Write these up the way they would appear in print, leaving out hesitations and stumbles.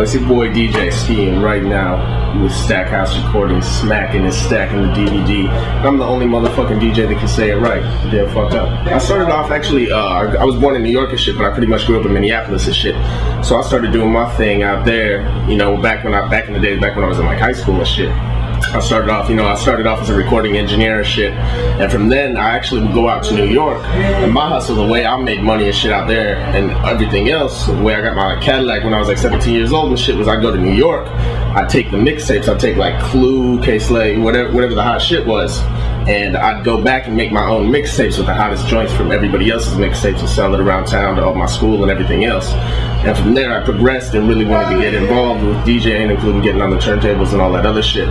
It's your boy DJ Skee, and right now with Stackhouse Recordings, Smackin Stackin the DVD. I'm the only motherfucking DJ that can say it right. Damn fucked up. I started off actually, I was born in New York and shit, but I pretty much grew up in Minneapolis and shit. So I started doing my thing out there, you know, back in the day, back when I was in like high school and shit. I started off as a recording engineer and shit, and from then I actually would go out to New York, and my hustle, the way I made money and shit out there and everything else, the way I got my Cadillac when I was like 17 years old and shit, was I'd go to New York, I'd take the mixtapes, I'd take like Clue, K-Slay, whatever the hot shit was, and I'd go back and make my own mixtapes with the hottest joints from everybody else's mixtapes and sell it around town to all my school and everything else. And from there I progressed and really wanted to get involved with DJing, including getting on the turntables and all that other shit.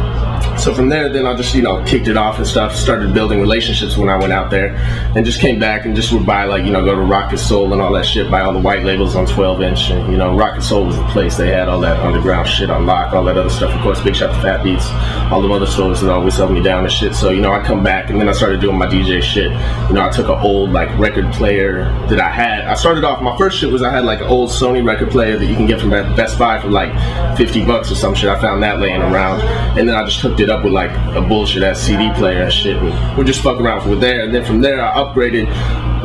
So from there, then I just, you know, kicked it off and stuff, started building relationships when I went out there, and just came back and just would buy, like, you know, go to Rocket Soul and all that shit, buy all the white labels on 12-inch, and, you know, Rocket Soul was the place. They had all that underground shit on lock, all that other stuff. Of course, big shout to Fat Beats, all the other stores that always held me down and shit. So, you know, I come back, and then I started doing my DJ shit. You know, I took an old, like, record player that I had. I started off, my first shit was I had, like, an old Sony record player that you can get from Best Buy for, like, $50 or some shit. I found that laying around, and then I just hooked it up with, like, a bullshit ass CD player and shit, and we just fucking around with there. And then from there I upgraded,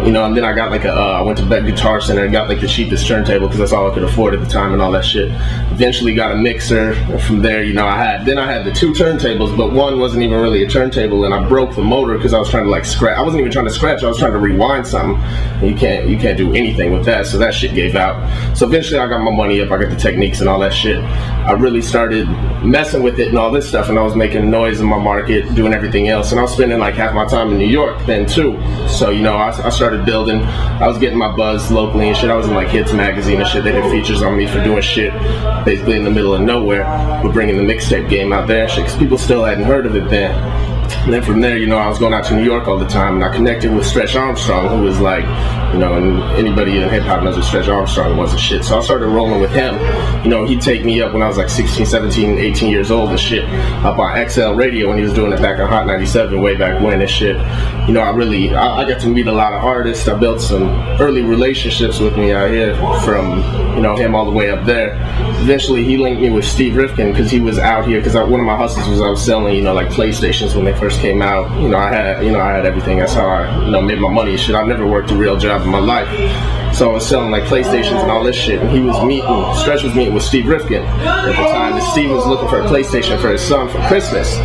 you know, and then I got like I went to Beck Guitar Center and got like the cheapest turntable because that's all I could afford at the time and all that shit. Eventually got a mixer, and from there, you know, I had the two turntables, but one wasn't even really a turntable, and I broke the motor because I was trying to like scratch. I wasn't even trying to scratch, I was trying to rewind something, and you can't do anything with that, so that shit gave out. So eventually I got my money up, I got the techniques and all that shit. I really started messing with it and all this stuff, and I was making noise in my market, doing everything else, and I was spending like half my time in New York then too. So, you know, I started building, I was getting my buzz locally and shit. I was in like Hits magazine and shit. They did features on me for doing shit basically in the middle of nowhere, but bringing the mixtape game out there and shit, because people still hadn't heard of it then. And then from there, you know, I was going out to New York all the time, and I connected with Stretch Armstrong, who was like, you know, and anybody in hip-hop knows what Stretch Armstrong was and shit. So I started rolling with him. You know, he'd take me up when I was like 16, 17, 18 years old and shit, up on XL Radio when he was doing it back on Hot 97 way back when and shit. You know, I got to meet a lot of artists. I built some early relationships with me out here, from, you know, him all the way up there. Eventually he linked me with Steve Rifkin because he was out here, because one of my hustles was I was selling, you know, like PlayStations when they first came out. You know, I had everything. That's how I, you know, made my money and shit. I never worked a real job in my life. So I was selling like PlayStations and all this shit, and Stretch was meeting with Steve Rifkin at the time, and Steve was looking for a PlayStation for his son for Christmas.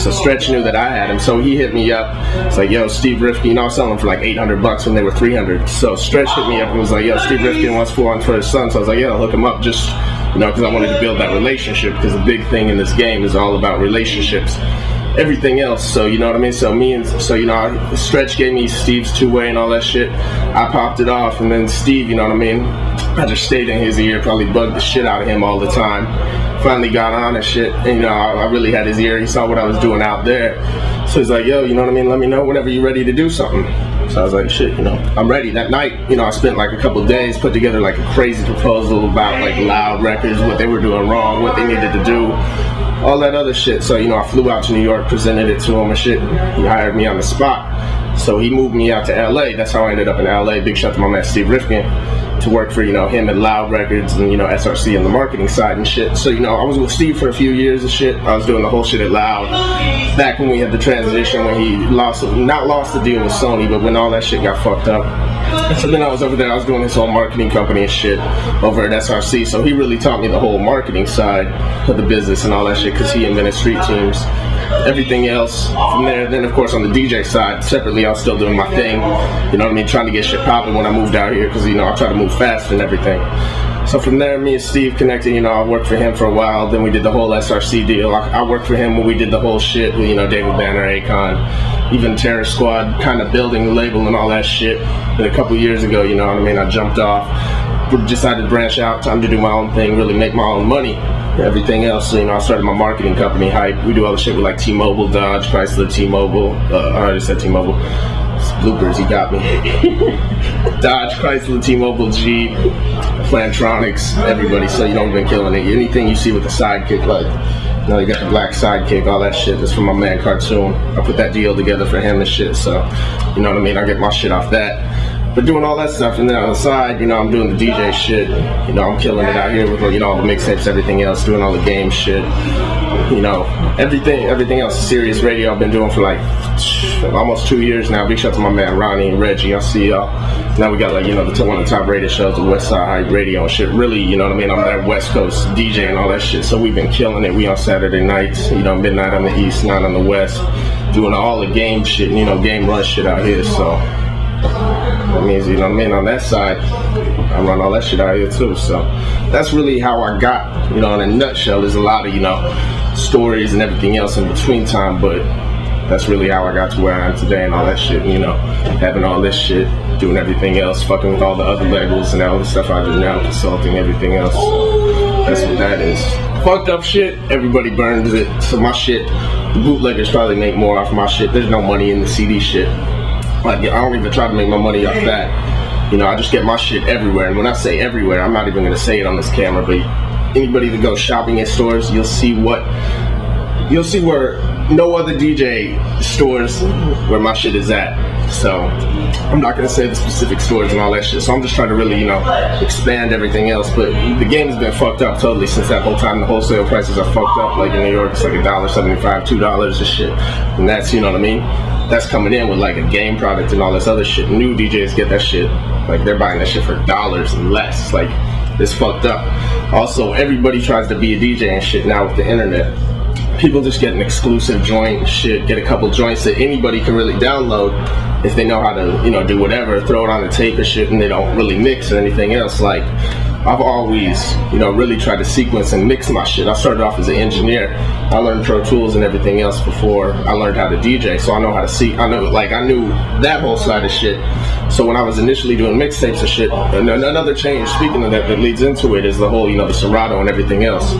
So Stretch knew that I had him, so he hit me up. It's like, yo, Steve Rifkin, you know, I was selling them for like $800 when they were $300. So Stretch hit me up and was like, yo, Steve Rifkin wants one for his son. So I was like, yeah, I'll hook him up, just, you know, because I wanted to build that relationship, because the big thing in this game is all about relationships. Everything else, so you know what I mean. So you know, Stretch gave me Steve's two-way and all that shit. I popped it off, and then Steve, you know what I mean, I just stayed in his ear, probably bugged the shit out of him all the time. Finally got on and shit, and, you know, I really had his ear. He saw what I was doing out there, so he's like, yo, you know what I mean, let me know whenever you're ready to do something. So I was like, shit, you know, I'm ready. That night, you know, I spent like a couple days, put together like a crazy proposal about like Loud Records, what they were doing wrong, what they needed to do, all that other shit. So, you know, I flew out to New York, presented it to him and shit. He hired me on the spot. So he moved me out to LA. That's how I ended up in LA. Big shout to my man Steve Rifkin, to work for, you know, him at Loud Records and, you know, SRC on the marketing side and shit. So, you know, I was with Steve for a few years and shit. I was doing the whole shit at Loud. Back when we had the transition, when he not lost the deal with Sony, but when all that shit got fucked up. So then I was over there, I was doing his whole marketing company and shit over at SRC. So he really taught me the whole marketing side of the business and all that shit, because he invented street teams. Everything else from there. Then of course on the DJ side, separately, I was still doing my thing, you know what I mean, trying to get shit popping when I moved out here, because, you know, I try to move fast and everything. So from there, me and Steve connected. You know, I worked for him for a while. Then we did the whole SRC deal. I worked for him when we did the whole shit with, you know, David Banner, Akon, even Terror Squad, kind of building the label and all that shit. And a couple years ago, you know what I mean, I jumped off, decided to branch out, time to do my own thing, really make my own money. Everything else, so, you know, I started my marketing company, Hype. We do all the shit with like T-Mobile, Dodge, Chrysler, T-Mobile. I already said T-Mobile. It's bloopers, he got me. Dodge, Chrysler, T-Mobile, Jeep, Plantronics, everybody. So, you know, we've been killing it. Anything you see with the sidekick, like, you know, you got the black sidekick, all that shit. That's from my man Cartoon. I put that deal together for him and shit. So, you know what I mean? I get my shit off that. But doing all that stuff, and then on the side, you know, I'm doing the DJ shit. You know, I'm killing it out here with, you know, all the mixtapes, everything else, doing all the game shit. You know, everything else. Serious radio I've been doing for like almost 2 years now. Big shout out to my man Ronnie and Reggie. I see y'all. Now we got like, you know, one of the top rated shows, the West Side Hype Radio and shit. Really, you know what I mean? I'm that West Coast DJ and all that shit. So we've been killing it. We on Saturday nights, you know, midnight on the East, 9 on the West, doing all the game shit, you know, game run shit out here. So that means, you know what I mean, on that side, I run all that shit out here too. So that's really how I got, you know, in a nutshell. There's a lot of, you know, stories and everything else in between time, but that's really how I got to where I am today and all that shit, you know, having all this shit, doing everything else, fucking with all the other labels and all the stuff I do now, consulting, everything else. That's what that is. Fucked up shit, everybody burns it. So my shit, the bootleggers probably make more off my shit. There's no money in the CD shit. Like, I don't even try to make my money off that. You know, I just get my shit everywhere. And when I say everywhere, I'm not even gonna say it on this camera, but anybody that goes shopping at stores, you'll see where no other DJ stores where my shit is at. So I'm not gonna say the specific stores and all that shit. So I'm just trying to really, you know, expand everything else. But the game has been fucked up totally since that whole time. The wholesale prices are fucked up. Like in New York, it's like $1.75, $2 and shit. And that's, you know what I mean? That's coming in with like a game product and all this other shit. New DJs get that shit. Like they're buying that shit for dollars and less. Like it's fucked up. Also, everybody tries to be a DJ and shit now with the internet. People just get an exclusive joint and shit, get a couple joints that anybody can really download if they know how to, you know, do whatever, throw it on a tape or shit, and they don't really mix or anything else. Like, I've always, you know, really tried to sequence and mix my shit. I started off as an engineer. I learned Pro Tools and everything else before I learned how to DJ, so I know how to see. I knew that whole side of shit. So when I was initially doing mixtapes and shit, and another change, speaking of that leads into it, is the whole, you know, the Serato and everything else.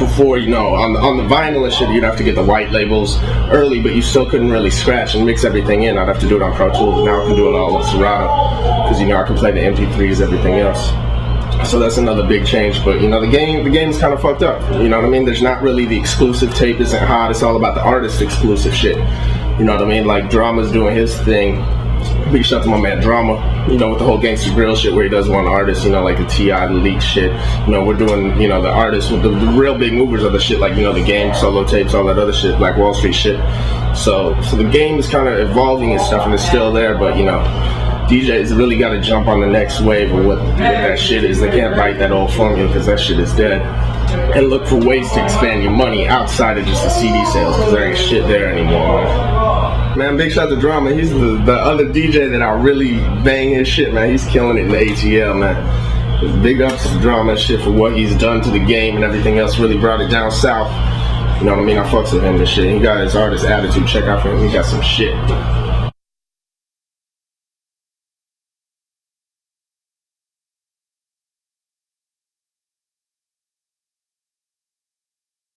Before, you know, on the vinyl and shit, you'd have to get the white labels early, but you still couldn't really scratch and mix everything in. I'd have to do it on Pro Tools, and now I can do it all on Serato, because, you know, I can play the MP3s, everything else. So that's another big change. But, you know, the game's kind of fucked up. You know what I mean? There's not really the exclusive tape isn't hot. It's all about the artist exclusive shit. You know what I mean? Like, Drama's doing his thing. Big shout out to my man Drama, you know, with the whole Gangsta Grill shit where he does one artist, you know, like the T.I., the Leak shit. You know, we're doing, you know, the artists with the real big movers of the shit, like, you know, the Game, solo tapes, all that other shit, Black Wall Street shit. So the game is kind of evolving and stuff, and it's still there, but, you know, DJs really got to jump on the next wave of what that shit is. They can't bite that old formula because that shit is dead. And look for ways to expand your money outside of just the CD sales, because there ain't shit there anymore, man. Big shout out to Drama. He's the other DJ that I really bang his shit, man. He's killing it in the ATL, man. Big ups to Drama and shit for what he's done to the game and everything else. Really brought it down south. You know what I mean? I fucks with him and shit. He got his artist attitude. Check out for him. He got some shit.